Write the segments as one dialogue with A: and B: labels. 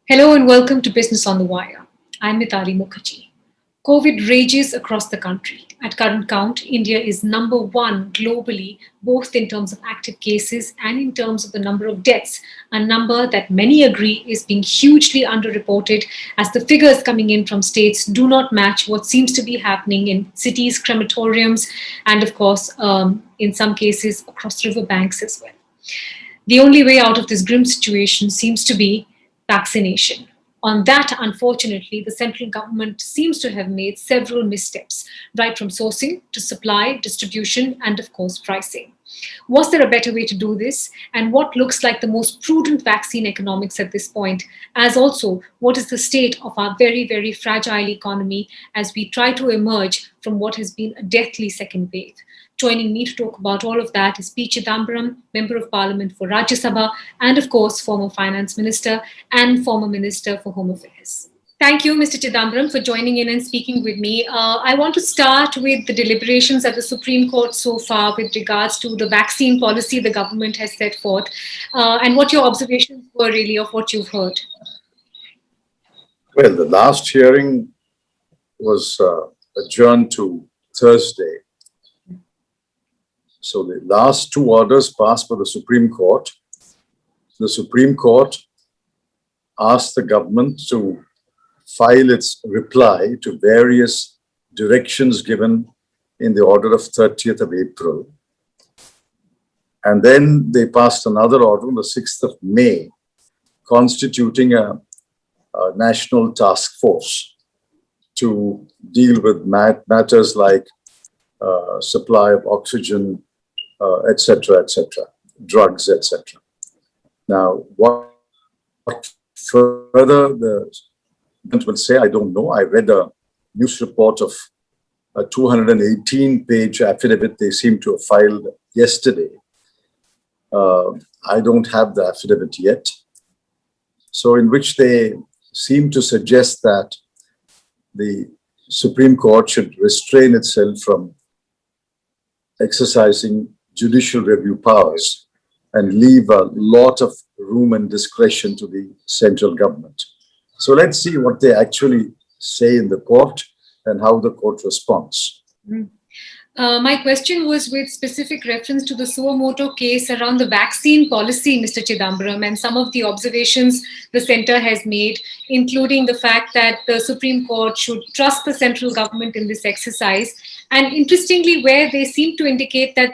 A: Hello and welcome to Business on the Wire. I'm Mitali Mukherjee. COVID rages across the country. At current count, India is number one globally, both in terms of active cases and in terms of the number of deaths, a number that many agree is being hugely underreported as the figures coming in from states do not match what seems to be happening in cities, crematoriums, and of course, in some cases, across riverbanks as well. The only way out of this grim situation seems to be vaccination. On that, unfortunately, the central government seems to have made several missteps, right from sourcing to supply, distribution, and of course, pricing. Was there a better way to do this? And what looks like the most prudent vaccine economics at this point? As also, what is the state of our very, very fragile economy as we try to emerge from what has been a deathly second wave? Joining me to talk about all of that is P. Chidambaram, Member of Parliament for Rajya Sabha, and of course, former Finance Minister and former Minister for Home Affairs. Thank you, Mr. Chidambaram, for joining in and speaking with me. I want to start with the deliberations at the Supreme Court so far with regards to the vaccine policy the government has set forth and what your observations were really of what you've heard.
B: Well, the last hearing was adjourned to Thursday. So the last two orders passed by the Supreme Court. The Supreme Court asked the government to file its reply to various directions given in the order of 30th of April. And then they passed another order on the 6th of May, constituting a national task force to deal with matters like supply of oxygen, etc., drugs, etc. Now, what further the government will say, I don't know. I read a news report of a 218-page affidavit they seem to have filed yesterday. I don't have the affidavit yet. So in which they seem to suggest that the Supreme Court should restrain itself from exercising judicial review powers and leave a lot of room and discretion to the central government. So let's see what they actually say in the court and how the court responds.
A: My question was with specific reference to the Suwamoto case around the vaccine policy, Mr. Chidambaram, and some of the observations the centre has made, including the fact that the Supreme Court should trust the central government in this exercise. And interestingly, where they seem to indicate that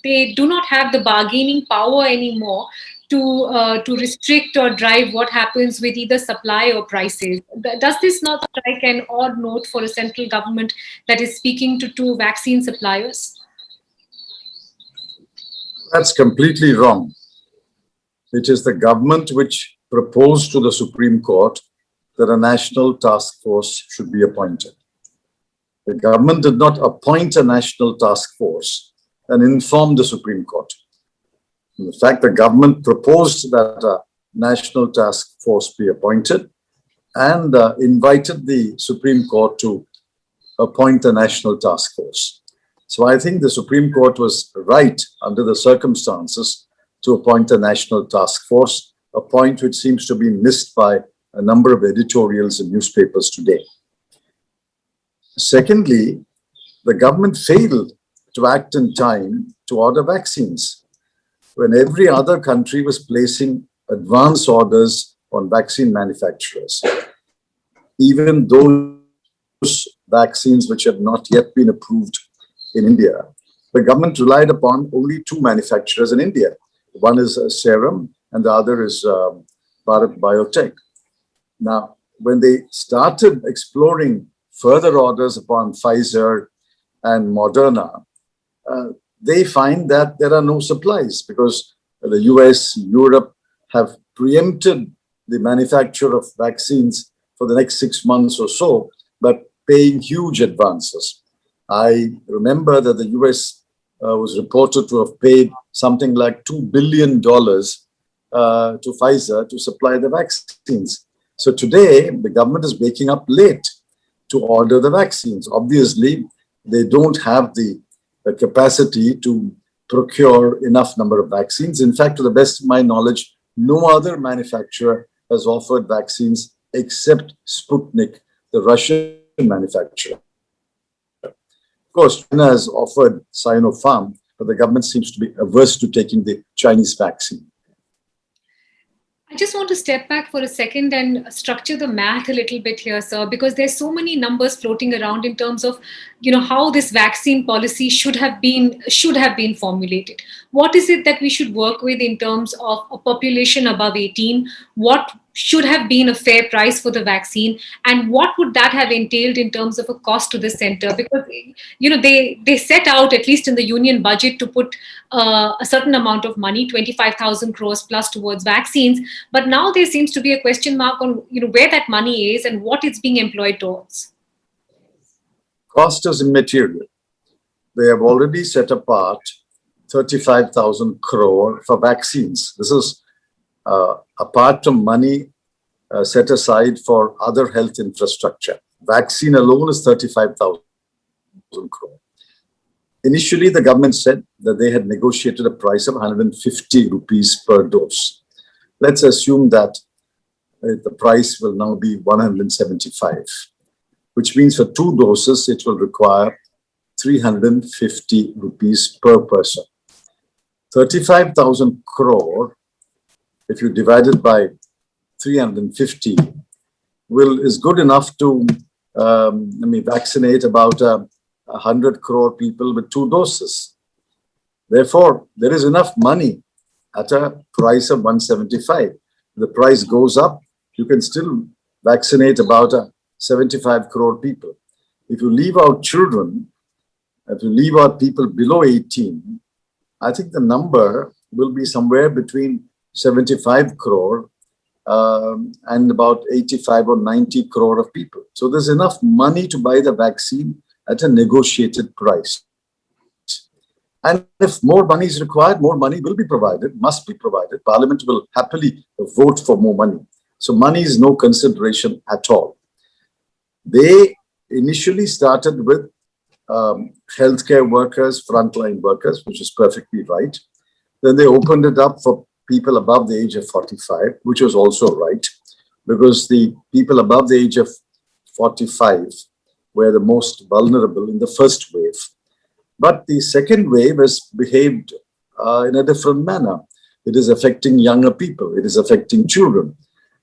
A: they do not have the bargaining power anymore to restrict or drive what happens with either supply or prices. Does this not strike an odd note for a central government that is speaking to two vaccine suppliers?
B: That's completely wrong. It is the government which proposed to the Supreme Court that a national task force should be appointed. The government did not appoint a national task force and inform the Supreme Court. In fact, the government proposed that a national task force be appointed and invited the Supreme Court to appoint a national task force. So I think the Supreme Court was right under the circumstances to appoint a national task force, a point which seems to be missed by a number of editorials in newspapers today. Secondly, the government failed to act in time to order vaccines when every other country was placing advance orders on vaccine manufacturers. Even those vaccines which had not yet been approved in India, the government relied upon only two manufacturers in India. One is Serum and the other is Bharat Biotech. Now, when they started exploring further orders upon Pfizer and Moderna, they find that there are no supplies because the US, Europe have preempted the manufacture of vaccines for the next 6 months or so, but paying huge advances. I remember that the US was reported to have paid something like $2 billion to Pfizer to supply the vaccines. So today, the government is waking up late to order the vaccines. Obviously, they don't have the capacity to procure enough number of vaccines. In fact, to the best of my knowledge, no other manufacturer has offered vaccines except Sputnik, the Russian manufacturer. Of course, China has offered Sinopharm, but the government seems to be averse to taking the Chinese vaccine.
A: I just want to step back for a second and structure the math a little bit here, sir, because there's so many numbers floating around in terms of, how this vaccine policy should have been formulated. What is it that we should work with in terms of a population above 18? What should have been a fair price for the vaccine, and what would that have entailed in terms of a cost to the center? Because they set out, at least in the union budget, to put a certain amount of money, 25,000 crores plus, towards vaccines. But now there seems to be a question mark on where that money is and what it's being employed towards.
B: Cost is immaterial. They have already set apart 35,000 crore for vaccines. This is apart from money set aside for other health infrastructure. Vaccine alone is 35,000 crore. Initially, the government said that they had negotiated a price of 150 rupees per dose. Let's assume that the price will now be 175, which means for 2 doses, it will require 350 rupees per person. 35,000 crore, if you divide it by 350, is good enough to vaccinate about 100 crore people with 2 doses. Therefore, there is enough money at a price of 175. The price goes up, you can still vaccinate about 75 crore people. If you leave out children, if you leave out people below 18, I think the number will be somewhere between 75 crore and about 85 or 90 crore of people. So there's enough money to buy the vaccine at a negotiated price. And if more money is required, more money will be provided, must be provided. Parliament will happily vote for more money. So money is no consideration at all. They initially started with healthcare workers, frontline workers, which is perfectly right. Then they opened it up for people above the age of 45, which was also right, because the people above the age of 45 were the most vulnerable in the first wave. But the second wave has behaved in a different manner. It is affecting younger people. It is affecting children.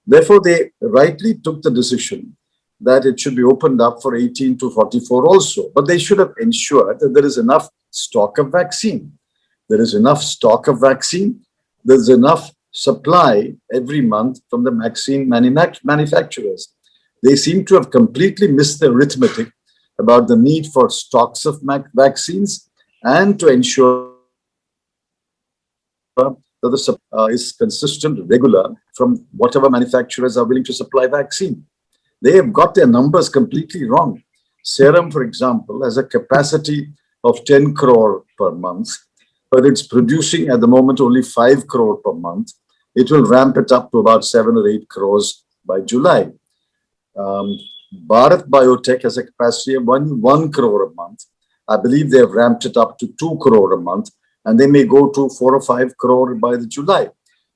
B: Therefore, they rightly took the decision that it should be opened up for 18 to 44 also. But they should have ensured that there is enough stock of vaccine. There is enough stock of vaccine. There's enough supply every month from the vaccine manufacturers. They seem to have completely missed the arithmetic about the need for stocks of vaccines and to ensure that the supply is consistent, regular from whatever manufacturers are willing to supply vaccine. They have got their numbers completely wrong. Serum, for example, has a capacity of 10 crore per month, but it's producing at the moment only 5 crore per month. It will ramp it up to about 7 or 8 crores by July. Bharat Biotech has a capacity of 1 crore a month. I believe they have ramped it up to 2 crore a month, and they may go to 4 or 5 crore by the July.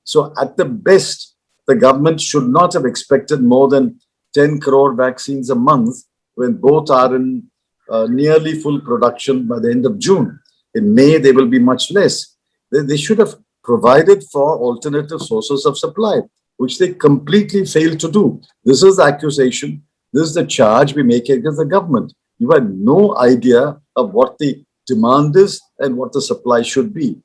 B: So at the best, the government should not have expected more than 10 crore vaccines a month when both are in nearly full production by the end of June. In May, they will be much less. They should have provided for alternative sources of supply, which they completely failed to do. This is the accusation. This is the charge we make against the government. You had no idea of what the demand is and what the supply should be.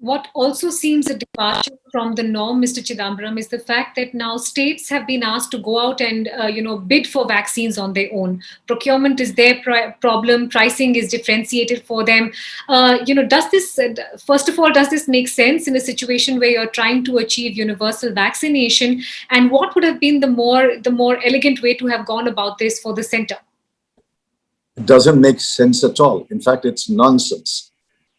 A: What also seems a departure from the norm, Mr. Chidambaram, is the fact that now states have been asked to go out and bid for vaccines on their own. Procurement is their problem. Pricing is differentiated for them. Does this, first of all, does this make sense in a situation where you're trying to achieve universal vaccination? And what would have been the more elegant way to have gone about this for the center?
B: It doesn't make sense at all. In fact, it's nonsense.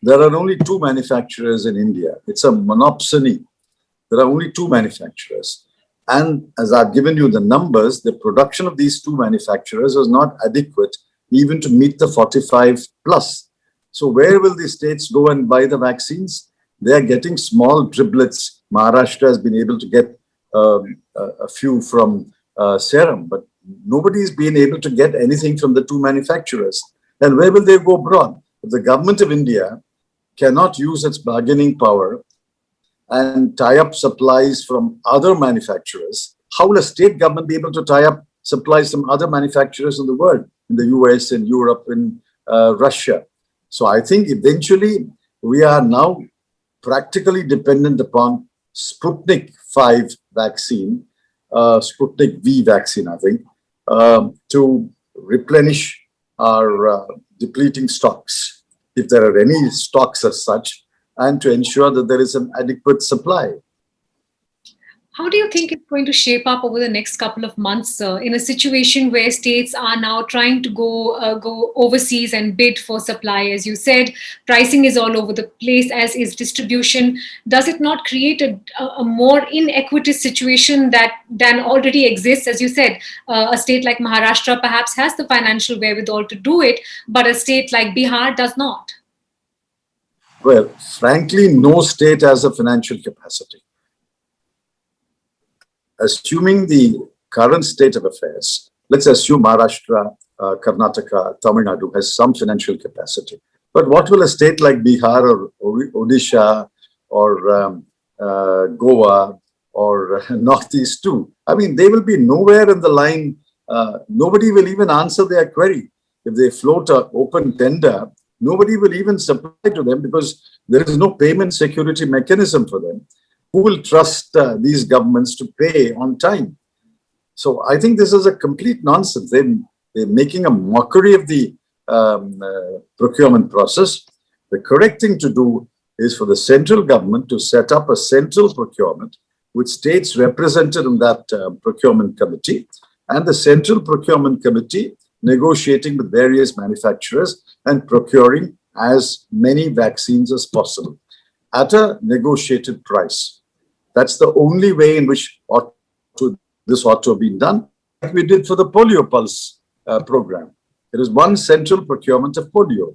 B: There are only 2 manufacturers in India. It's a monopsony. There are only 2 manufacturers. And as I've given you the numbers, the production of these 2 manufacturers is not adequate even to meet the 45 plus. So where will the states go and buy the vaccines? They are getting small driblets. Maharashtra has been able to get a few from Serum, but nobody's been able to get anything from the two manufacturers. And where will they go abroad? If the government of India cannot use its bargaining power and tie up supplies from other manufacturers, how will a state government be able to tie up supplies from other manufacturers in the world, in the US, in Europe, in Russia? So I think eventually we are now practically dependent upon Sputnik 5 vaccine, Sputnik V vaccine, I think, to replenish our depleting stocks, if there are any stocks as such, and to ensure that there is an adequate supply.
A: How do you think it's going to shape up over the next couple of months in a situation where states are now trying to go overseas and bid for supply? As you said, pricing is all over the place, as is distribution. Does it not create a more inequitous situation than already exists? As you said, a state like Maharashtra perhaps has the financial wherewithal to do it, but a state like Bihar does not.
B: Well, frankly, no state has a financial capacity. Assuming the current state of affairs, let's assume Maharashtra, Karnataka, Tamil Nadu has some financial capacity. But what will a state like Bihar or Odisha or Goa or Northeast do? I mean, they will be nowhere in the line. Nobody will even answer their query. If they float an open tender, nobody will even supply to them because there is no payment security mechanism for them. Who will trust these governments to pay on time? So I think this is a complete nonsense. They're making a mockery of the procurement process. The correct thing to do is for the central government to set up a central procurement with states represented in that procurement committee, and the central procurement committee negotiating with various manufacturers and procuring as many vaccines as possible at a negotiated price. That's the only way in which this ought to have been done, like we did for the polio pulse program. There is one central procurement of polio.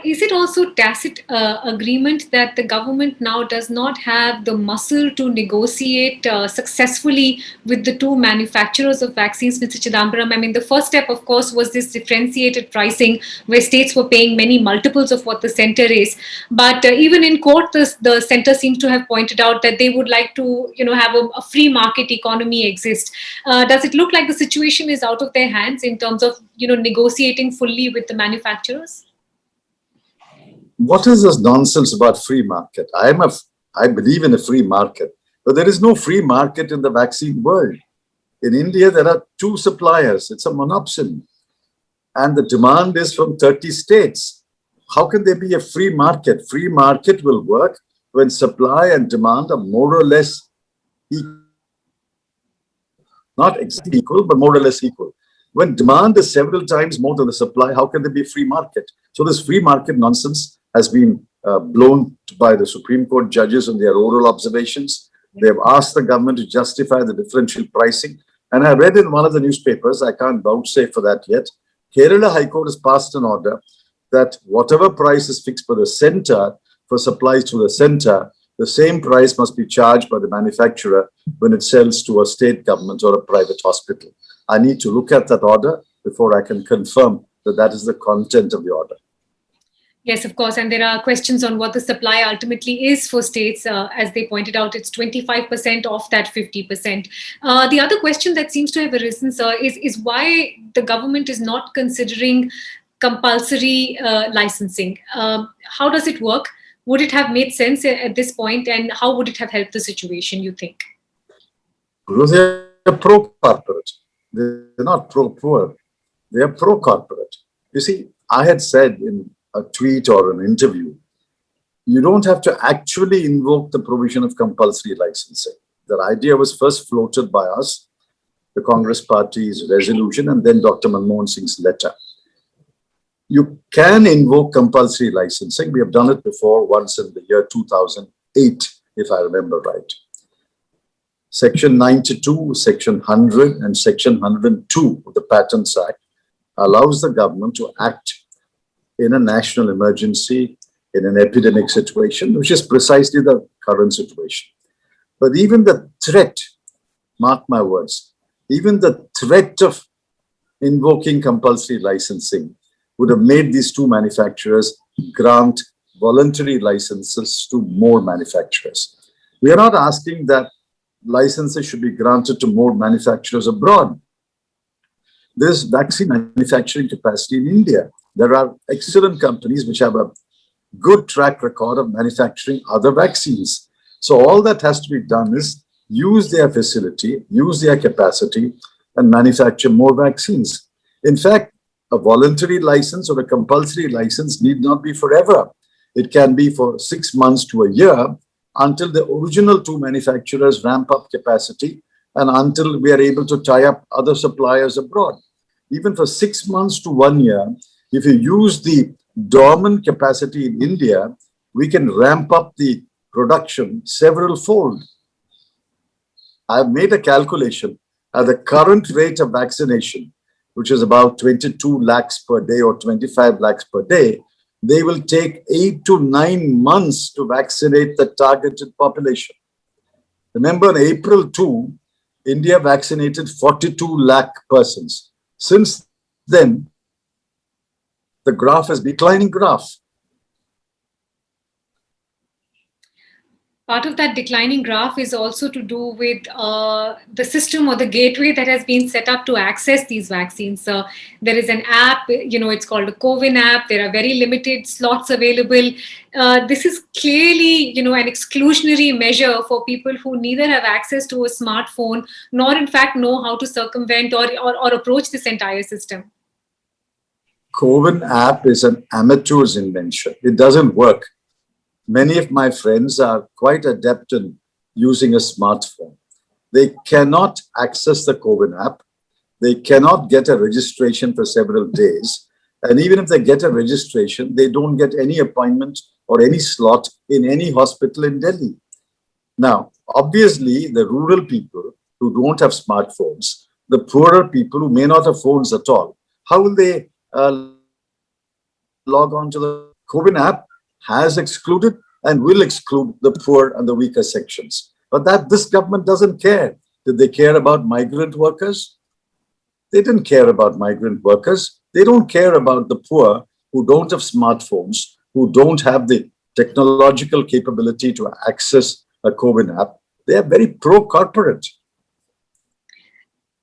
A: Is it also tacit agreement that the government now does not have the muscle to negotiate successfully with the two manufacturers of vaccines, Mr. Chidambaram? I mean, the first step, of course, was this differentiated pricing where states were paying many multiples of what the center is. But even in court, the center seems to have pointed out that they would like to, have a free market economy exist. Does it look like the situation is out of their hands in terms of, negotiating fully with the manufacturers?
B: What is this nonsense about free market? I believe in a free market, but there is no free market in the vaccine world. In India, there are two suppliers. It's a monopsony. And the demand is from 30 states. How can there be a free market? Free market will work when supply and demand are more or less equal. Not exactly equal, but more or less equal. When demand is several times more than the supply, how can there be a free market? So this free market nonsense has been blown by the Supreme Court judges in their oral observations. They have asked the government to justify the differential pricing. And I read in one of the newspapers, I can't vouchsafe for that yet, Kerala High Court has passed an order that whatever price is fixed for the center, for supplies to the center, the same price must be charged by the manufacturer when it sells to a state government or a private hospital. I need to look at that order before I can confirm that that is the content of the order.
A: Yes, of course. And there are questions on what the supply ultimately is for states. As they pointed out, it's 25% of that 50%. The other question that seems to have arisen, sir, is why the government is not considering compulsory licensing. How does it work? Would it have made sense at this point? And how would it have helped the situation, you think?
B: Because they're pro-corporate. They're not pro-poor. They're pro-corporate. You see, I had said in a tweet or an interview, you don't have to actually invoke the provision of compulsory licensing. That idea was first floated by us, the Congress Party's resolution, and then Dr. Manmohan Singh's letter. You can invoke compulsory licensing. We have done it before, once in the year 2008, if I remember right. Section 92, Section 100, and Section 102 of the Patents Act allows the government to act in a national emergency in an epidemic situation, which is precisely the current situation. But even the threat, mark my words, even the threat of invoking compulsory licensing would have made these two manufacturers grant voluntary licenses to more manufacturers. We are not asking that licenses should be granted to more manufacturers abroad. There's vaccine manufacturing capacity in India. There are excellent companies which have a good track record of manufacturing other vaccines. So all that has to be done is use their facility, use their capacity, and manufacture more vaccines. In fact, a voluntary license or a compulsory license need not be forever. It can be for 6 months to a year until the original two manufacturers ramp up capacity and until we are able to tie up other suppliers abroad. Even for 6 months to 1 year, if you use the dormant capacity in India, we can ramp up the production several fold. I've made a calculation at the current rate of vaccination, which is about 22 lakhs per day or 25 lakhs per day. They will take 8 to 9 months to vaccinate the targeted population. Remember, in April 2, India vaccinated 42 lakh persons. Since then, the graph is declining graph.
A: Part of that declining graph is also to do with the system or the gateway that has been set up to access these vaccines. There is an app, it's called a CoWIN app. There are very limited slots available. This is clearly, an exclusionary measure for people who neither have access to a smartphone nor, in fact, know how to circumvent or approach this entire system.
B: CoWIN app is an amateur's invention. It doesn't work. Many of my friends are quite adept in using a smartphone. They cannot access the CoWIN app. They cannot get a registration for several days. And even if they get a registration, they don't get any appointment or any slot in any hospital in Delhi. Now, obviously, the rural people who don't have smartphones, the poorer people who may not have phones at all, how will they log on to the CoWIN app? Has excluded and will exclude the poor and the weaker sections. But that this government doesn't care. Did they care about migrant workers? They didn't care about migrant workers. They don't care about the poor who don't have smartphones, who don't have the technological capability to access a CoWIN app. They are very pro-corporate.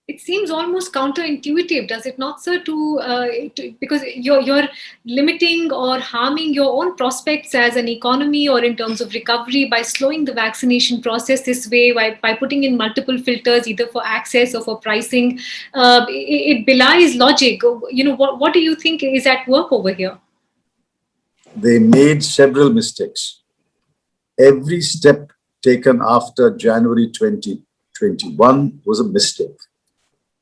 A: It seems almost counterintuitive, does it not, sir? Because you're limiting or harming your own prospects as an economy or in terms of recovery by slowing the vaccination process this way, by putting in multiple filters either for access or for pricing. It belies logic. What do you think is at work over here?
B: They made several mistakes. Every step taken after January 2021 was a mistake.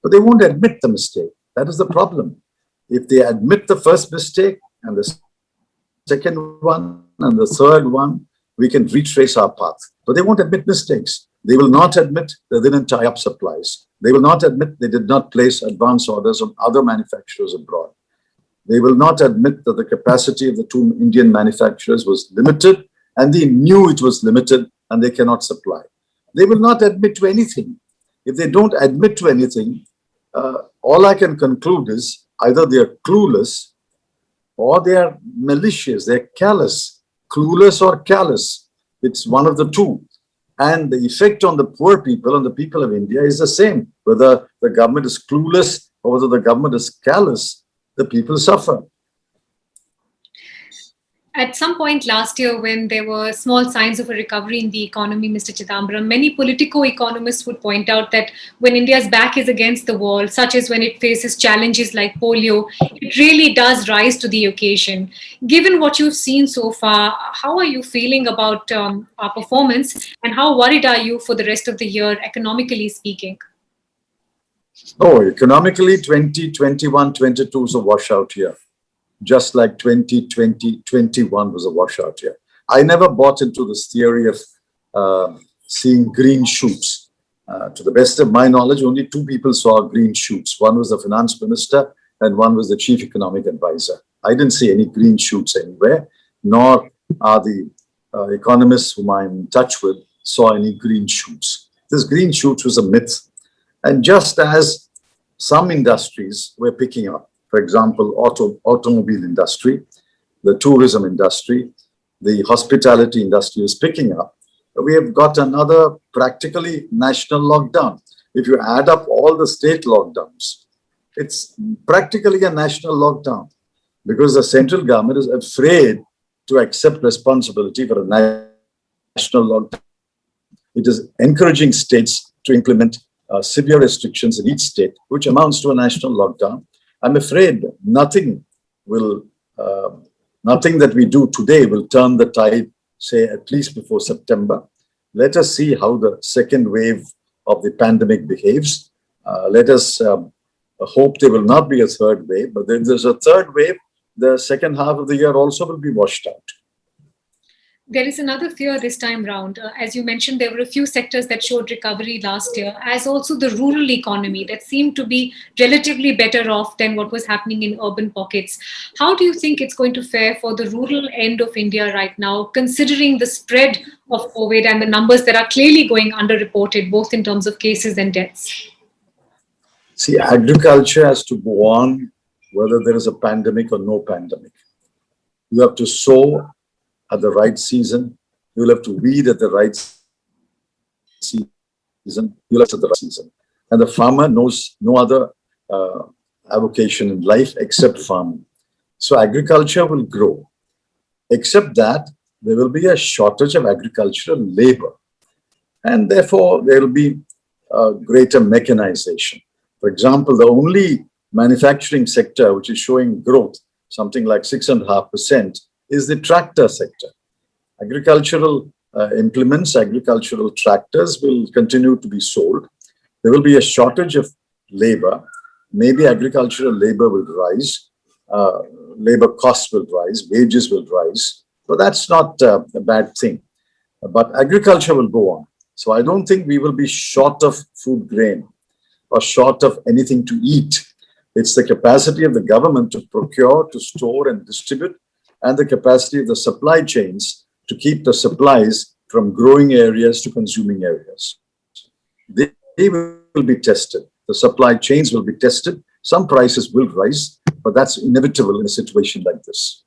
B: But they won't admit the mistake. That is the problem. If they admit the first mistake and the second one and the third one, we can retrace our path. But they won't admit mistakes. They will not admit they didn't tie up supplies. They will not admit they did not place advance orders on other manufacturers abroad. They will not admit that the capacity of the two Indian manufacturers was limited and they knew it was limited and they cannot supply. They will not admit to anything. If they don't admit to anything, all I can conclude is either they are clueless or they are malicious, they're callous, clueless or callous. It's one of the two. And the effect on the poor people and the people of India is the same. Whether the government is clueless or whether the government is callous, the people suffer.
A: At some point last year, when there were small signs of a recovery in the economy, Mr. Chidambaram, many politico-economists would point out that when India's back is against the wall, such as when it faces challenges like polio, it really does rise to the occasion. Given what you've seen so far, how are you feeling about our performance and how worried are you for the rest of the year, economically speaking?
B: Oh, economically, 2021, 22 is a washout year. Just like 2020, 21 was a washout year. I never bought into this theory of seeing green shoots. To the best of my knowledge, only two people saw green shoots. One was the finance minister and one was the chief economic advisor. I didn't see any green shoots anywhere, nor are the economists whom I'm in touch with saw any green shoots. This green shoots was a myth. And just as some industries were picking up, for example, automobile industry, the tourism industry, the hospitality industry is picking up, we have got another practically national lockdown. If you add up all the state lockdowns, it's practically a national lockdown because the central government is afraid to accept responsibility for a national lockdown. It is encouraging states to implement severe restrictions in each state, which amounts to a national lockdown. I'm afraid nothing that we do today will turn the tide, say, at least before September. Let us see how the second wave of the pandemic behaves. Let us hope there will not be a third wave, but if there's a third wave, the second half of the year also will be washed out.
A: There is another fear this time round. As you mentioned, there were a few sectors that showed recovery last year, as also the rural economy that seemed to be relatively better off than what was happening in urban pockets. How do you think it's going to fare for the rural end of India right now, considering the spread of COVID and the numbers that are clearly going underreported, both in terms of cases and deaths?
B: See, agriculture has to go on whether there is a pandemic or no pandemic. You have to sow at the right season. You'll have to weed at the right season. You'll have to at the right season. And the farmer knows no other avocation in life except farming. So agriculture will grow. Except that there will be a shortage of agricultural labor. And therefore, there will be greater mechanization. For example, the only manufacturing sector which is showing growth, something like 6.5%, is the tractor sector. Agricultural implements, agricultural tractors will continue to be sold. There will be a shortage of labor. Maybe agricultural labor will rise, labor costs will rise, wages will rise. But that's not a bad thing. But agriculture will go on. So I don't think we will be short of food grain or short of anything to eat. It's the capacity of the government to procure, to store and distribute, and the capacity of the supply chains to keep the supplies from growing areas to consuming areas. They will be tested. The supply chains will be tested. Some prices will rise, but that's inevitable in a situation like this.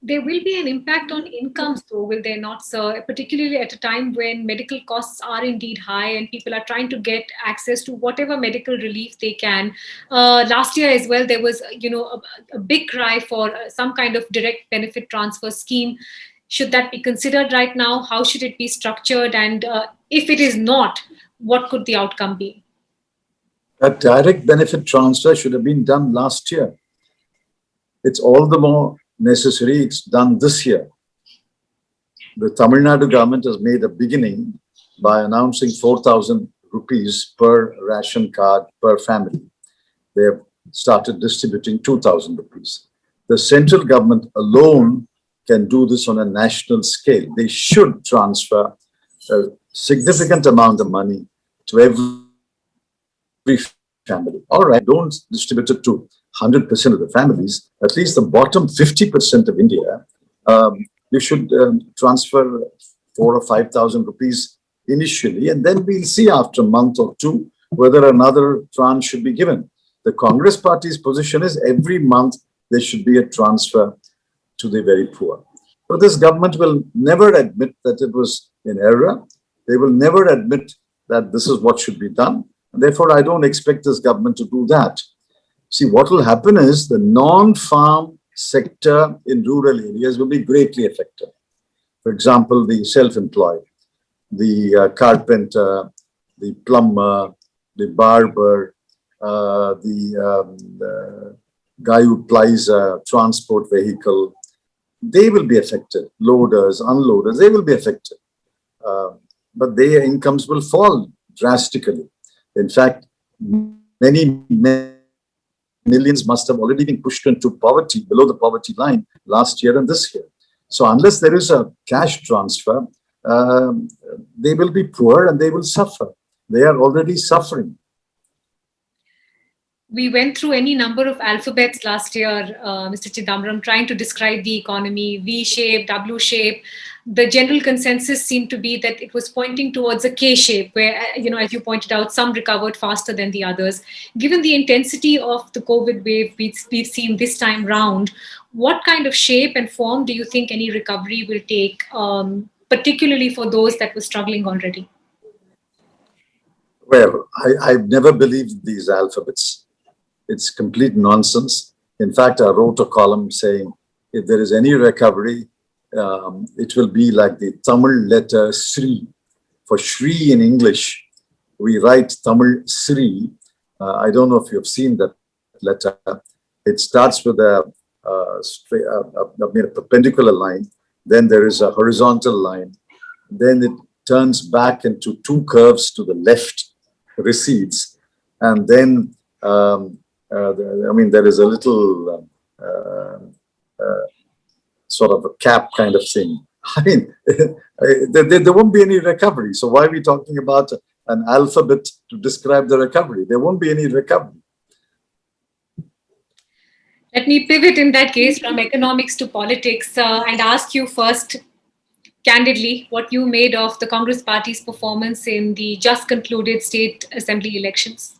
A: There will be an impact on incomes, though, will there not, sir? Particularly at a time when medical costs are indeed high and people are trying to get access to whatever medical relief they can. Last year as well, there was, a big cry for some kind of direct benefit transfer scheme. Should that be considered right now? How should it be structured? And if it is not, what could the outcome be?
B: A direct benefit transfer should have been done last year. It's all the more necessary. It's done this year. The Tamil Nadu government has made a beginning by announcing 4,000 rupees per ration card per family. They have started distributing 2,000 rupees. The central government alone can do this on a national scale. They should transfer a significant amount of money to every family. All right, don't distribute it to 100% of the families, at least the bottom 50% of India, you should transfer 4,000 or 5,000 rupees initially, and then we'll see after a month or two whether another tranche should be given. The Congress party's position is every month there should be a transfer to the very poor. But this government will never admit that it was in error. They will never admit that this is what should be done. And therefore, I don't expect this government to do that. See, what will happen is the non-farm sector in rural areas will be greatly affected. For example, the self-employed, the carpenter, the plumber, the barber, the guy who plies a transport vehicle, they will be affected. Loaders, unloaders, they will be affected. But their incomes will fall drastically. In fact, many millions must have already been pushed into poverty, below the poverty line last year and this year. So unless there is a cash transfer, they will be poor and they will suffer. They are already suffering.
A: We went through any number of alphabets last year, Mr. Chidambaram, trying to describe the economy, V shape, W shape. The general consensus seemed to be that it was pointing towards a K shape, where, as you pointed out, some recovered faster than the others. Given the intensity of the COVID wave we've seen this time round, what kind of shape and form do you think any recovery will take, particularly for those that were struggling already?
B: Well, I've never believed these alphabets. It's complete nonsense. In fact, I wrote a column saying if there is any recovery, it will be like the Tamil letter Sri. For Shri in English, we write Tamil Sri. I don't know if you've seen that letter. It starts with a perpendicular line. Then there is a horizontal line. Then it turns back into two curves to the left, recedes. And then, there is a little sort of a cap kind of thing. I mean, there won't be any recovery. So why are we talking about an alphabet to describe the recovery? There won't be any recovery.
A: Let me pivot in that case from economics to politics and ask you first, candidly, what you made of the Congress Party's performance in the just concluded state assembly elections.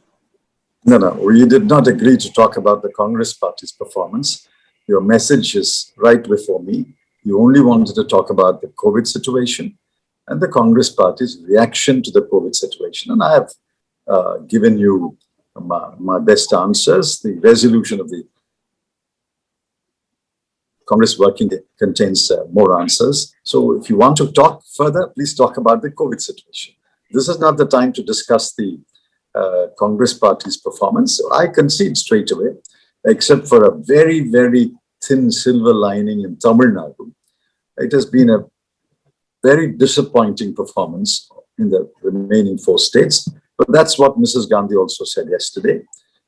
B: No, we did not agree to talk about the Congress Party's performance. Your message is right before me. You only wanted to talk about the COVID situation and the Congress Party's reaction to the COVID situation. And I have given you my best answers. The resolution of the Congress working day contains more answers. So if you want to talk further, please talk about the COVID situation. This is not the time to discuss the Congress Party's performance. So I concede straight away, except for a very, very thin silver lining in Tamil Nadu. It has been a very disappointing performance in the remaining 4 states. But that's what Mrs. Gandhi also said yesterday.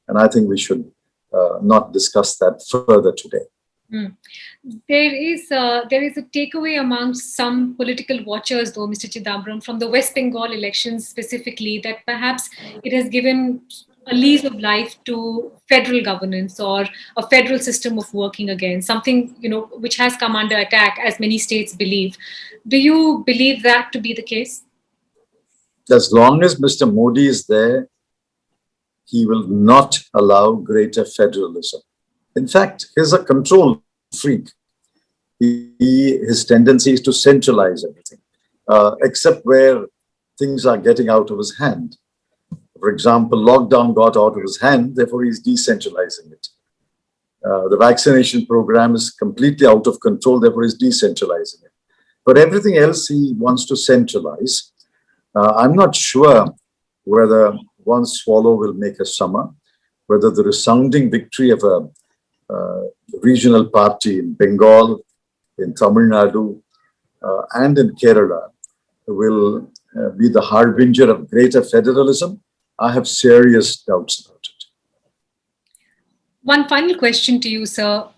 B: And I think we should not discuss that further today.
A: There is a takeaway amongst some political watchers, though, Mr. Chidambaram, from the West Bengal elections specifically, that perhaps it has given a lease of life to federal governance or a federal system of working again, something which has come under attack, as many states believe. Do you believe that to be the case?
B: As long as Mr. Modi is there, he will not allow greater federalism. In fact, he's a control freak. His tendency is to centralize everything, except where things are getting out of his hand. For example, lockdown got out of his hand, therefore he's decentralizing it. The vaccination program is completely out of control, therefore he's decentralizing it. But everything else he wants to centralize. I'm not sure whether one swallow will make a summer, whether the resounding victory of a regional party in Bengal, in Tamil Nadu, and in Kerala will be the harbinger of greater federalism. I have serious doubts about it.
A: One final question to you, sir.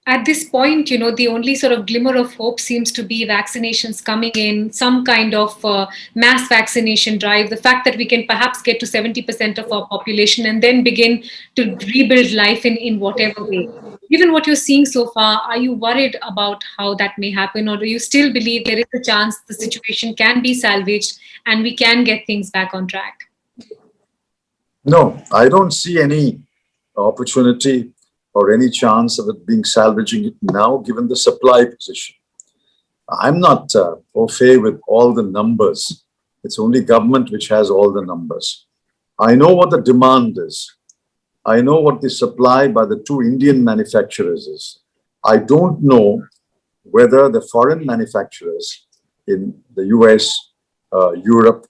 A: At this point, the only sort of glimmer of hope seems to be vaccinations coming in, some kind of mass vaccination drive, the fact that we can perhaps get to 70% of our population and then begin to rebuild life in whatever way. Given what you're seeing so far, are you worried about how that may happen, or do you still believe there is a chance the situation can be salvaged and we can get things back on track?
B: No, I don't see any opportunity or any chance of it being salvaging it now, given the supply position. I'm not au fait with all the numbers. It's only government which has all the numbers. I know what the demand is. I know what the supply by the 2 Indian manufacturers is. I don't know whether the foreign manufacturers in the US, Europe,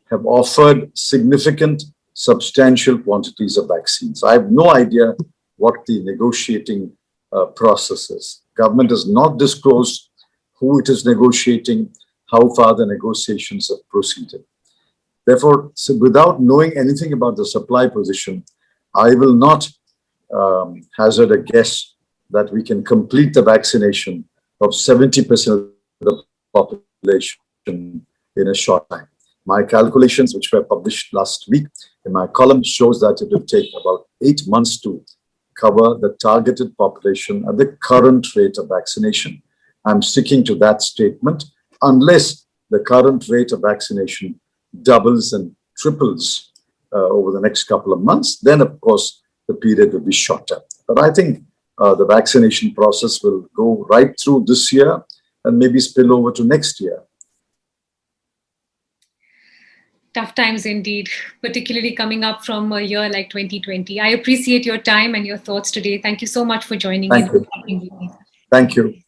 B: have offered significant, substantial quantities of vaccines. I have no idea what the negotiating process is. Government has not disclosed who it is negotiating, how far the negotiations have proceeded. Therefore, so without knowing anything about the supply position, I will not hazard a guess that we can complete the vaccination of 70% of the population in a short time. My calculations, which were published last week in my column, shows that it will take about 8 months to cover the targeted population at the current rate of vaccination. I'm sticking to that statement unless the current rate of vaccination doubles and triples over the next couple of months. Then, of course, the period will be shorter. But I think the vaccination process will go right through this year and maybe spill over to next year.
A: Tough times indeed, particularly coming up from a year like 2020. I appreciate your time and your thoughts today. Thank you so much for joining
B: Thank
A: in.
B: you. Thank you.